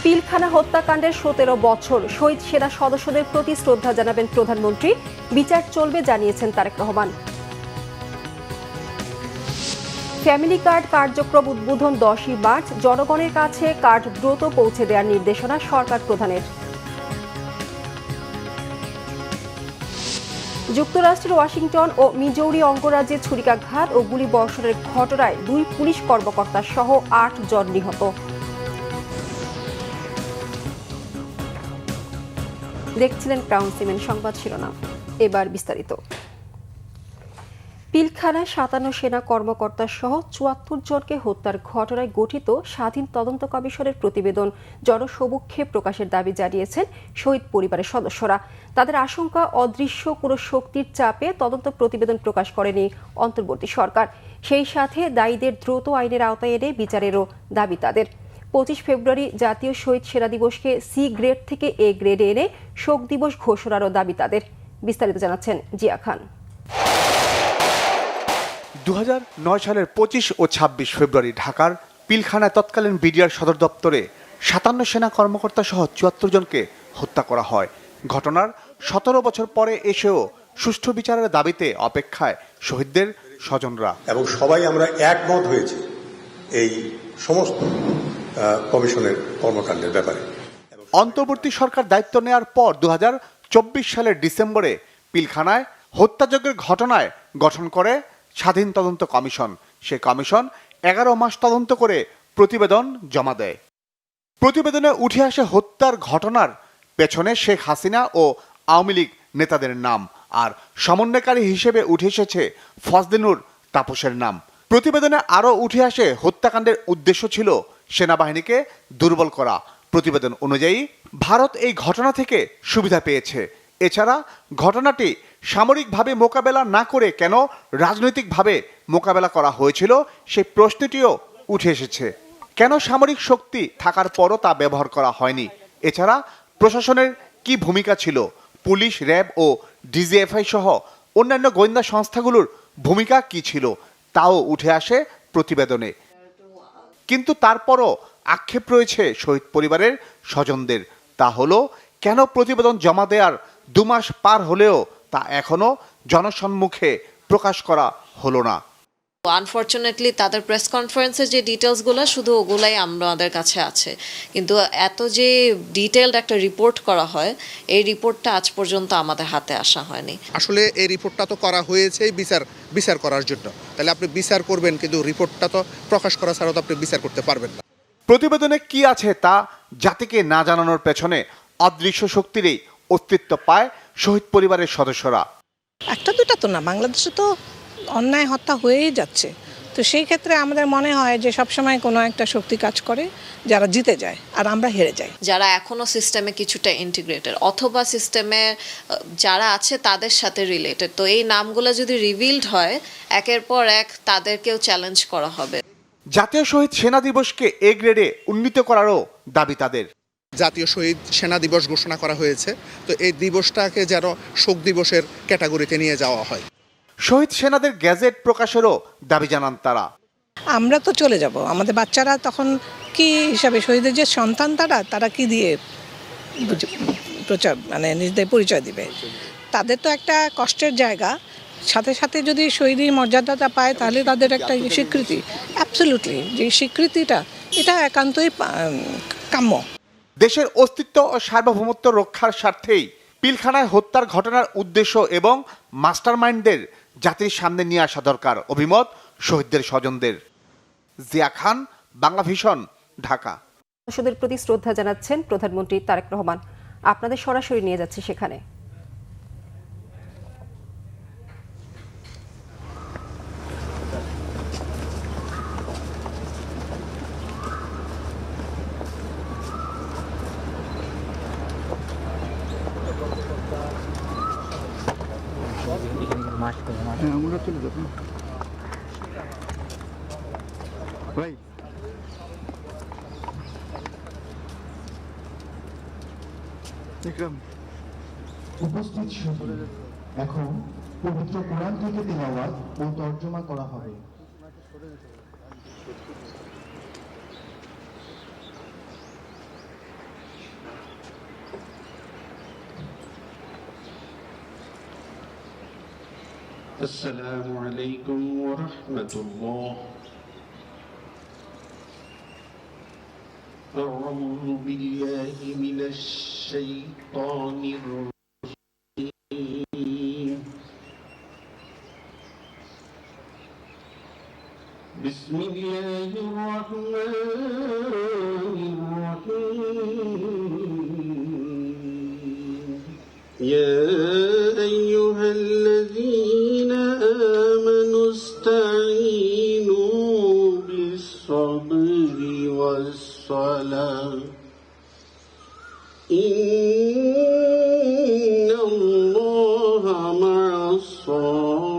পিলখানা হত্যাকাণ্ডের 17 বছর শহীদ সেনা সদস্যদের প্রতি শ্রদ্ধা জানাবেন প্রধানমন্ত্রী। বিচার চলবে জানিয়েছেন তারেক রহমান। ফ্যামিলি কার্ড কার্যক্রম উদ্বোধন 10ই মার্চ। জনগণের কাছে কার্ড দ্রুত পৌঁছে দেওয়ার নির্দেশনা সরকার প্রধানের। যুক্তরাষ্ট্রের ওয়াশিংটন ও মিজৌরি অঙ্গরাজ্যে ছুরিকাঘাত ও গুলিবর্ষণের ঘটনায় 2 পুলিশ কর্মকর্তা সহ 8 জন নিহত। দেখছিলেন ক্রাউন সিমেন্ট সংবাদ শিরোনাম, এবার বিস্তারিত। পিলখানায় 57 সেনা কর্মকর্তা সহ 74 জনকে হত্যার ঘটনায় গঠিত স্বাধীন তদন্ত কমিশনের প্রতিবেদন জনসমক্ষে প্রকাশের দাবি জানিয়েছেন শহীদ পরিবারের সদস্যরা। তাদের আশঙ্কা, অদৃশ্য কোনো শক্তির চাপে তদন্ত প্রতিবেদন প্রকাশ করেনি অন্তর্বর্তী সরকার। সেই সাথে দায়ীদের দ্রুত আইনের আওতায় এনে বিচারেরও দাবি তাদের। 25 ফেব্রুয়ারি জাতীয় শহীদ সেনা দিবসকে সি গ্রেড থেকে এ গ্রেডে এনে শোক দিবস ঘোষণারও দাবি তাদের। বিস্তারিত জানাচ্ছেন জিয়া খান। 2009 সালের 25 ও 26 ফেব্রুয়ারি ঢাকার পিলখানায় তৎকালীন বিডিআর সদর দপ্তরে 57 সেনা কর্মকর্তা সহ 74 জনকে হত্যা করা হয়। ঘটনার 17 বছর পরে এসেও সুষ্ঠু বিচারের দাবিতে অপেক্ষায় শহীদদের স্বজনরা। এবং সবাই আমরা একমত হয়েছি এই সমস্ত কমিশনের কর্মকাণ্ডের ব্যাপারে। অন্তর্বর্তী সরকার দায়িত্ব নেওয়ার পর 2024 সালের ডিসেম্বরে পিলখানায় হত্যাযজ্ঞের ঘটনায় গঠন করে স্বাধীন তদন্ত কমিশন। সে কমিশন 11 মাস তদন্ত করে প্রতিবেদন জমা দেয়। প্রতিবেদনে উঠে আসে হত্যার ঘটনার পেছনে শেখ হাসিনা ও আওয়ামী লীগ নেতাদের নাম, আর সমন্বয়কারী হিসেবে উঠে এসেছে ফজলিনুর তাপসের নাম। প্রতিবেদনে আরও উঠে আসে হত্যাকাণ্ডের উদ্দেশ্য ছিল সেনাবাহিনীকে দুর্বল করা। প্রতিবেদন অনুযায়ী ভারত এই ঘটনা থেকে সুবিধা পেয়েছে। এছাড়া ঘটনাটি সামরিকভাবে মোকাবেলা না করে কেন রাজনৈতিকভাবে মোকাবেলা করা হয়েছিল সেই প্রশ্নটিও উঠে এসেছে। কেন সামরিক শক্তি থাকার পরও তা ব্যবহার করা হয়নি? এছাড়া প্রশাসনের কি ভূমিকা ছিল? পুলিশ, র্যাব ও ডিজিএফআই সহ অন্যান্য গোয়েন্দা সংস্থাগুলোর ভূমিকা কি ছিল তাও উঠে আসে প্রতিবেদনে। কিন্তু তারপরও আক্ষেপ রয়েছে শহীদ পরিবারের স্বজনদের। তা হলো, কেন প্রতিবেদন জমা দেওয়ার 2 মাস পার হলেও তা এখনো জনসম্মুখে প্রকাশ করা হলো না। আনফরচুনেটলি তাদের প্রেস কনফারেন্সের যে ডিটেলসগুলো শুধু ওগুলাই আমাদের কাছে আছে, কিন্তু এত যে ডিটেইলড একটা রিপোর্ট করা হয় এই রিপোর্টটা আজ পর্যন্ত আমাদের হাতে আসা হয়নি। আসলে এই রিপোর্টটা তো করা হয়েছে বিচার করার জন্য, তাহলে আপনি বিচার করবেন, কিন্তু রিপোর্টটা তো প্রকাশ করা ছাড়া তো আপনি বিচার করতে পারবেন না। প্রতিবেদনে কি আছে তা জাতিকে না জানানোর পেছনে অদৃশ্য শক্তিরই অস্তিত্ব পায় শহীদ পরিবারের সদস্যরা। একটা দুটা তো না, বাংলাদেশে তো অন্যায় হত্যা হয়েই যাচ্ছে। তো সেই ক্ষেত্রে আমাদের মনে হয় যে সবসময় কোনো একটা শক্তি কাজ করে যারা জিতে যায় আর আমরা হেরে যাই। যারা এখনো সিস্টেমে কিছুটা ইন্টিগ্রেটেড অথবা সিস্টেমে যারা আছে তাদের সাথে রিলেটেড, তো এই নামগুলো যদি রিভিলড হয় একের পর এক তাদেরকেও চ্যালেঞ্জ করা হবে। জাতীয় শহীদ সেনা দিবসকে এ গ্রেডে উন্নীত করারও দাবি তাদের। জাতীয় শহীদ সেনা দিবস ঘোষণা করা হয়েছে, তো এই দিবসটাকে যেন শোক দিবসের ক্যাটাগরিতে নিয়ে যাওয়া হয়। শহীদ সেনাদের গ্যাজেট প্রকাশেরও দাবি জানান তারা। আমরা তো চলে যাব, আমাদের বাচ্চারা তখন কি হিসাবে, শহীদের যে সন্তান তারা কি দিয়ে প্রচার নিজেদের পরিচয় দিবে? তাদের তো একটা কষ্টের জায়গা, সাথে সাথে যদি শহীদের মর্যাদাটা পায় তাহলে তাদের একটা স্বীকৃতি, অ্যাবসলিউটলি যে স্বীকৃতিটা এটা একান্তই কাম্য। দেশের অস্তিত্ব ও সার্বভৌমত্ব রক্ষার স্বার্থেই পিলখানায় হত্যার ঘটনার উদ্দেশ্য এবং মাস্টারমাইন্ডদের জাতির সামনে নিয়ে আসা দরকার, অভিমত শহীদদের স্বজনদের। জিয়া খান, বাংলা ভিশন, ঢাকা। সদস্যদের প্রতি শ্রদ্ধা জানাচ্ছেন প্রধানমন্ত্রী তারেক রহমান। আপনাদের সরাসরি নিয়ে যাচ্ছে সেখানে। আমরা চলে যাব ভাই। উপস্থিত শহীদ, এখন পবিত্র কোরআন থেকে তিলাওয়াত ও তর্জমা করা হবে। السلام عليكم ورحمة الله. أعوذ بالله من الشيطان الرجيم. بسم الله الرحمن الرحيم. يا أيها الذين آمنوا استعينوا بالصبر والصلاة إن الله مع الصابرين.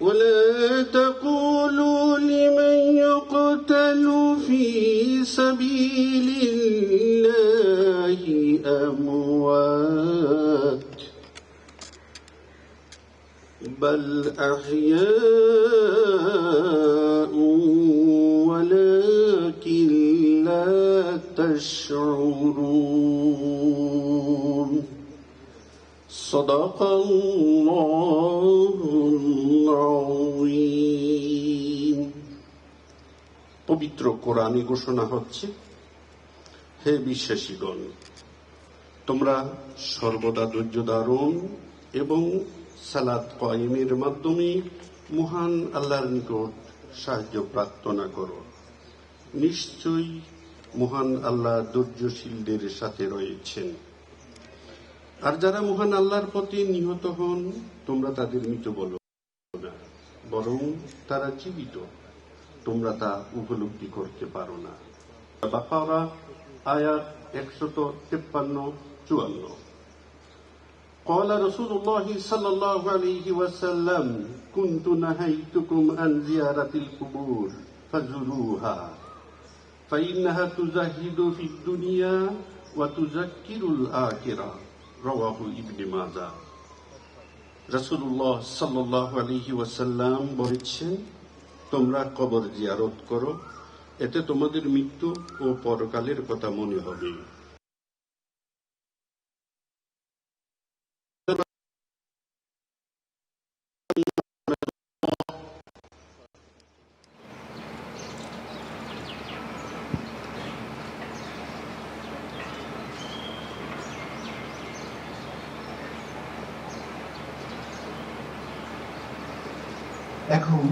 ولا تقولوا لمن يقتل في سبيل الله أموات بل أحياء ولكن لا تشعرون. صدق الله العظيم. পবিত্র কোরআনে ঘোষণা হচ্ছে, হে বিশ্বাসীগণ, তোমরা সর্বদা ধৈর্য ধারণ এবং সালাত কায়েমের মাধ্যমে মহান আল্লাহর নিকট সাহায্য প্রার্থনা করো। নিশ্চয়ই মহান আল্লাহ ধৈর্যশীলদের সাথে রয়েছেন। আর যারা মহান আল্লাহর পথে নিহত হন, তোমরা তাদের মৃত বলো না, বরং তারা জীবিত, তোমরা তা উপলব্ধি করতে পারো না। বাকারা আয়াত 153-54। قال رسول الله صلى الله عليه وسلم كنت نهيتكم عن زيارة القبور فزوروها فإنها تزهد في الدنيا وتذكر الآخرة رواه ابن ماجه। রাসূলুল্লাহ সাল্লাল্লাহু আলাইহি ওয়াসাল্লাম বলেছেন, তোমরা কবর জিয়ারত করো, এতে তোমাদের মৃত্যু ও পরকালের কথা মনে হবে। এখন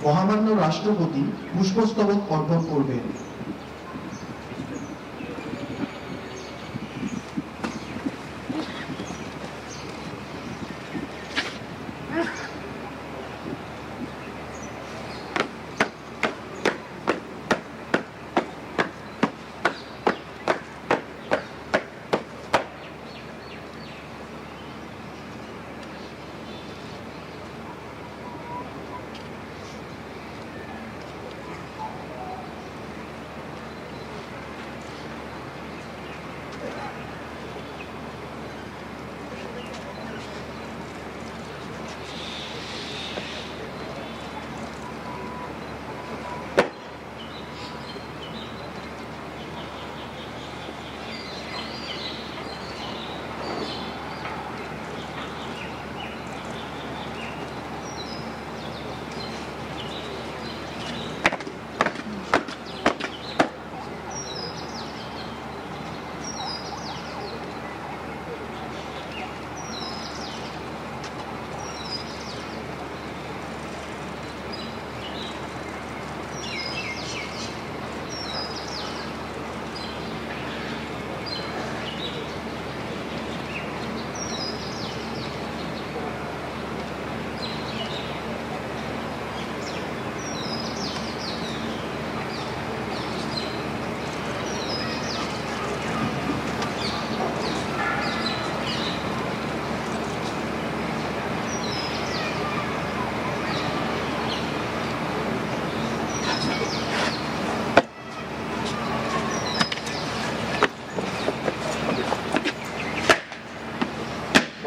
মহামান্য রাষ্ট্রপতি পুষ্পস্তবক অর্পণ করবেন।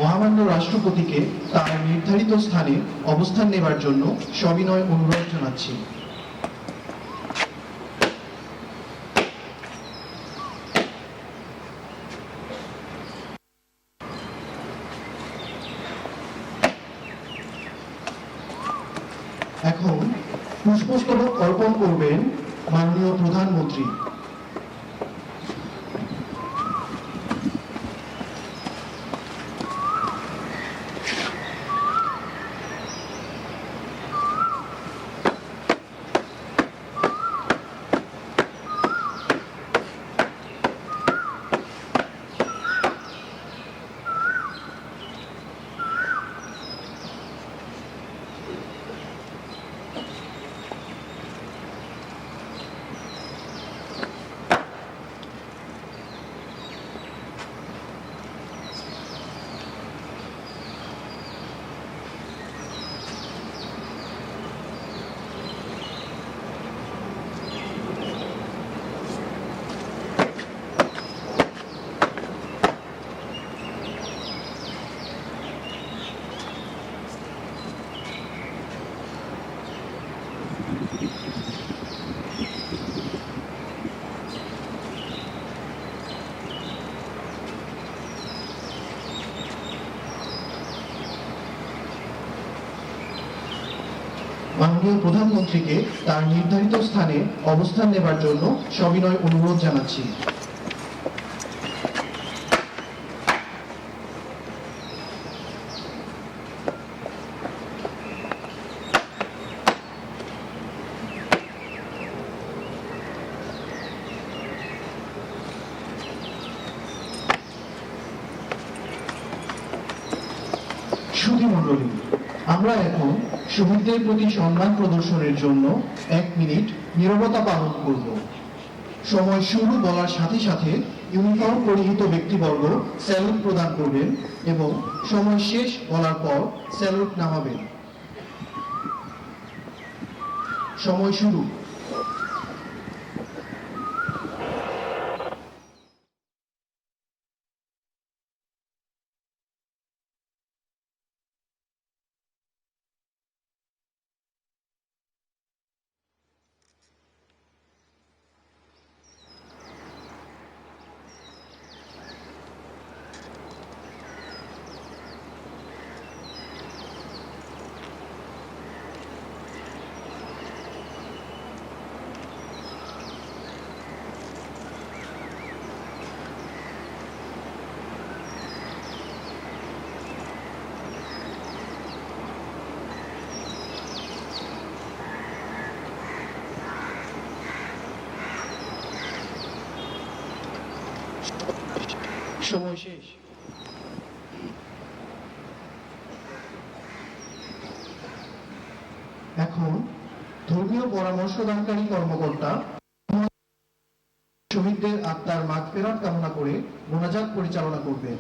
মহামান্য রাষ্ট্রপতিকে তার নির্ধারিত স্থানে অবস্থান নেবার জন্য সবিনয় অনুরোধ জানাচ্ছি। এখন পুষ্পস্তবক অর্পণ করবেন মাননীয় প্রধানমন্ত্রী। মাননীয় প্রধানমন্ত্রীকে তার নির্ধারিত স্থানে অবস্থান নেবার জন্য সবিনয় অনুরোধ জানাচ্ছি। সুধীমণ্ডলী, আমরা এখন শহীদদের প্রতি সম্মান প্রদর্শনের জন্য 1 মিনিট নীরবতা পালন করব। সময় শুরু বলার সাথে সাথে ইউনিফর্ম পরিহিত ব্যক্তিবর্গ স্যালুট প্রদান করবেন এবং সময় শেষ বলার পর স্যালুট নামাবেন। সময় শুরু। সময় শেষ। এখন ধর্মীয় পরামর্শদানকারী কর্মকর্তা শহীদদের আত্মার মাগফিরাত কামনা করে মোনাজাত পরিচালনা করবেন।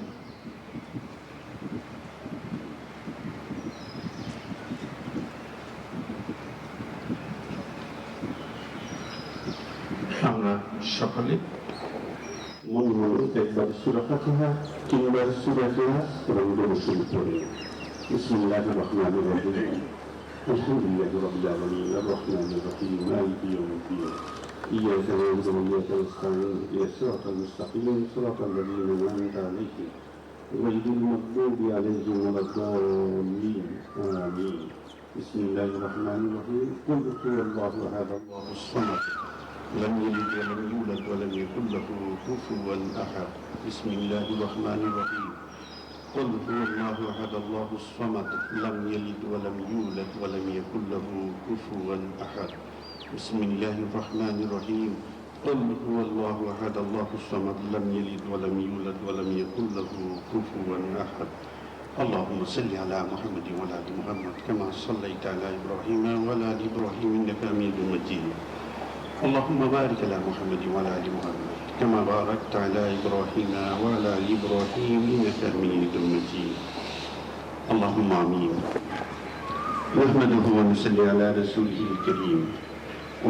আমরা সকলে মন মনে একবার সূরা ফাতিহা কিংবা সূরা ইখলাস এবং দরুদ শরীফ পড়ি। বিসমিল্লাহির রহমানির রহিম। আলহামদুলিল্লাহি রাব্বিল আলামিন আর-রাহমানির রহিম মালিকি ইয়াউমিদ্দিন। ইyyaka na'budu wa iyyaka nasta'in ihdinas siratal mustaqim siratal ladzina an'amta 'alaihim ghayril maghdubi 'alaihim waladdallin. Amin. Bismillahir rahmanir rahim. Qul huwallahu ahad, Allahus samad. لم يلد ولم يولد ولم يكن له كفوا أحد. بسم الله الرحمن الرحيم. قل هو الله أحد الله الصمد لم يلد ولم يولد ولم يكن له كفوا أحد. بسم الله الرحمن الرحيم. قل هو الله أحد الله الصمد لم يلد ولم يولد ولم يكن له كفوا أحد. اللهم صل على محمد وعلى آل محمد كما صليت على إبراهيم وعلى آل إبراهيم إنك حميد مجيد. اللهم بارك على محمد وعلى آل محمد كما باركت على إبراهيم وعلى آل إبراهيم إنك حميد مجيد. اللهم آمين. نحمده ونصلي على رسوله الكريم.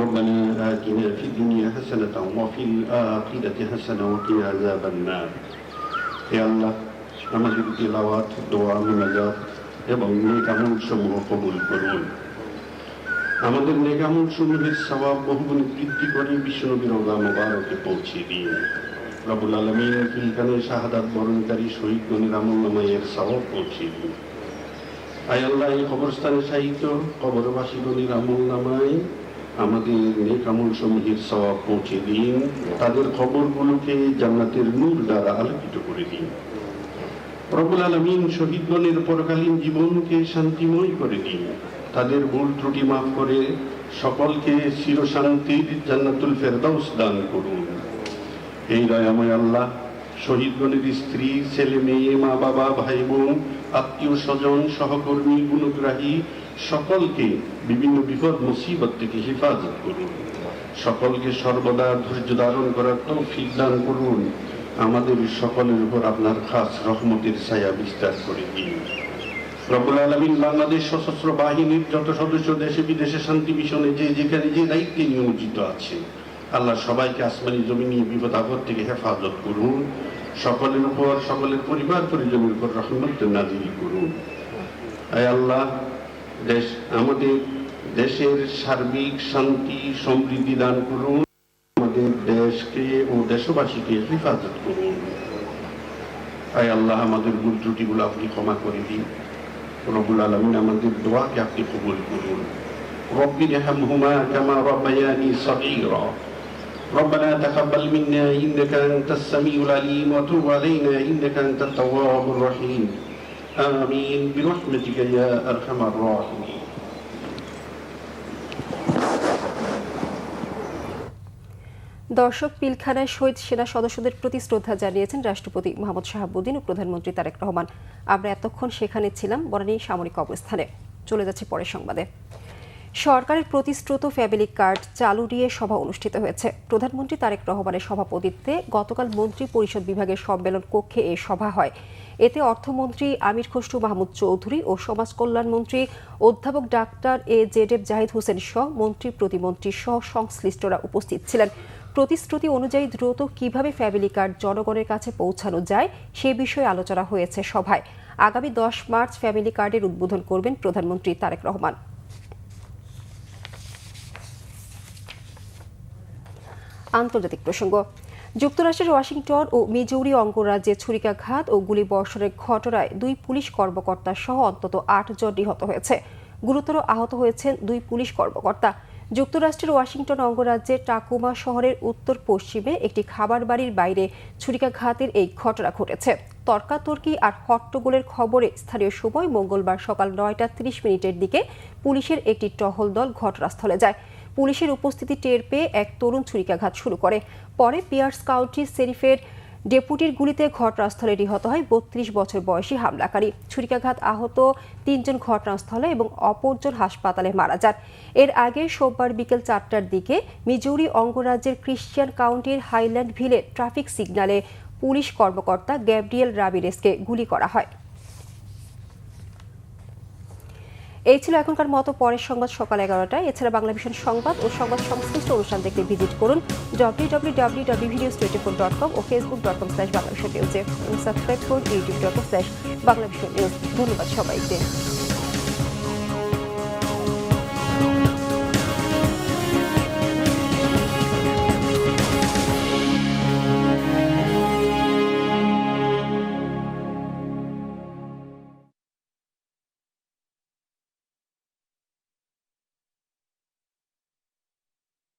ربنا آتنا في الدنيا حسنة وفي الآخرة حسنة وقنا عذاب النار. يا الله আমাদের তিলাওয়াত, দোয়া, মুনাজাত এবং নেক আমল সমূহ কবুল করুন। আমাদের নেক আমল সমূহের সওয়াব বহুগুণ বৃদ্ধি করে বিশ্বনবীর রওজা মুবারকে পৌঁছে দিন। রব্বুল আলামিন পিলখানায় শাহাদাত বরণকারী শহীদগণের আমলনামায় এর সওয়াব পৌঁছে দিন। আয় আল্লাহ, এই কবরস্থানে শায়িত কবরবাসীগণের আমল নামায় আমাদের নেক আমল সমূহের সওয়াব পৌঁছে দিন। তাদের কবরগুলোকে জান্নাতের নূর দ্বারা আলোকিত করে দিন। রব্বুল আলামিন শহীদগণের পরকালীন জীবনকে শান্তিময় করে দিন। তাদের ভুল ত্রুটি মাফ করে সকলকে চিরশান্তির জান্নাতুল ফেরদাউস দান করুন। এই দয়াময় আল্লাহ, শহীদগণের স্ত্রী, ছেলে মেয়ে, মা বাবা, ভাই বোন, আত্মীয় স্বজন, সহকর্মী, গুণগ্রাহী সকলকে বিভিন্ন বিপদ মুসিবত থেকে হেফাজত করুন। সকলকে সর্বদা ধৈর্য ধারণ করার তৌফিক দান করুন। আমাদের সকলের উপর আপনার খাস রহমতের ছায়া বিস্তার করে দিন। রব্বুল আলামিন বাংলাদেশ সশস্ত্র বাহিনীর যত সদস্য দেশে বিদেশে শান্তি মিশনে যে যেখানে যে দায়িত্বে নিয়োজিত আছে, আল্লাহ সবাইকে আসমানি জমিনি বিপদ আপদ থেকে হেফাজত করুন। সকলের উপর, সকলের পরিবার পরিজনের উপর রহমত নাযিল করুন। আয় আল্লাহ, আমাদের দেশের সার্বিক শান্তি সমৃদ্ধি দান করুন। আমাদের দেশকে ও দেশবাসীকে হেফাজত করুন। আয় আল্লাহ, আমাদের ভুল ত্রুটিগুলো আপনি ক্ষমা করে দিন। রব্বুল আলামিন আমাদের দোয়াকে আপনি কবুল করুন। রব্বিরহামহুমা কামা রাব্বায়ানি সগীরা। ربنا تقبل منا إنك أنت السميع العليم وتب علينا إنك أنت التواب الرحيم آمين برحمتك يا أرحم الراحمين। দর্শক, পিলখানায় শহীদ সেনা সদস্যদের প্রতি শ্রদ্ধা জানিয়েছেন রাষ্ট্রপতি মোহাম্মদ শাহাবুদ্দিন ও প্রধানমন্ত্রী তারেক রহমান। আমরা এতক্ষণ সেখানে ছিলাম বনানী সামরিক অবস্থানে। চলে যাচ্ছে পরের সংবাদে। সরকারের প্রতিশ্রুত ফ্যামিলি কার্ড চালু নিয়ে সভা অনুষ্ঠিত হয়েছে। প্রধানমন্ত্রী তারেক রহমানের সভাপতিত্বে গতকাল মন্ত্রী পরিষদ বিভাগের সম্মেলন কক্ষে এই সভা হয়। এতে অর্থমন্ত্রী আমির খসরু মাহমুদ চৌধুরী ও সমাজ কল্যাণ মন্ত্রী অধ্যাপক ডাক্তার জেড জাহিদ হোসেন সহ মন্ত্রী, প্রতিমন্ত্রী সহ সংশ্লিষ্টরা উপস্থিত ছিলেন। প্রতিশ্রুতি অনুযায়ী দ্রুত কিভাবে ফ্যামিলি কার্ড জনগণের কাছে পৌঁছানো যায় সে বিষয়ে আলোচনা হয়েছে সভায়। আগামী 10 মার্চ ফ্যামিলি কার্ডের উদ্বোধন করবেন প্রধানমন্ত্রী তারেক রহমান। আন্তর্জাতিক প্রসঙ্গ। যুক্তরাষ্ট্রের ওয়াশিংটন ও মিজৌরি অঙ্গরাজ্যে ছুরিকাঘাত ও গুলিবর্ষণের ঘটনায় 2 পুলিশ কর্মকর্তা সহ অন্তত 8 জন নিহত হয়েছে। গুরুতর আহত হয়েছেন 2 পুলিশ কর্মকর্তা। যুক্তরাষ্ট্রের ওয়াশিংটন অঙ্গরাজ্যের টাকুমা শহরের উত্তর পশ্চিমে একটি খাবার বাড়ির বাইরে ছুরিকাঘাতের এই ঘটনা ঘটেছে। তর্কাতর্কি আর হট্টগোলের খবরে স্থানীয় সময় মঙ্গলবার সকাল 9:30 দিকে পুলিশের একটি টহল দল ঘটনাস্থলে যায়। পুলিশের উপস্থিতি টের পেয়ে এক তরুণ ছুরিকাঘাত শুরু করে। পরে পিয়ার্স কাউন্টি শেরিফের ডেপুটির গুলিতে ঘটনাস্থলে নিহত হয় 32 বছর বয়সী হামলাকারী। ছুরিকাঘাত আহত 3 জন ঘটনাস্থলে এবং অপরজন হাসপাতালে মারা যান। এর আগে সোমবার বিকেল 4টার দিকে মিজৌরি অঙ্গরাজ্যের ক্রিশ্চিয়ান কাউন্টির হাইল্যান্ড ভিলে ট্রাফিক সিগন্যালে পুলিশ কর্মকর্তা গ্যাব্রিয়েল রামিরেসকে গুলি করা হয়। এই ছিল এখনকার মতো। পরের সংবাদ সকাল 11টায়। এছাড়া বাংলা ভিশন সংবাদ ও সংবাদ সংশ্লিষ্ট অনুষ্ঠান দেখতে ভিজিট করুন www.videos24.com ও facebook.com/banglavishnnews এবং সাবস্ক্রাইব করুন youtube.com/banglavishnnews। ধন্যবাদ সবাইকে।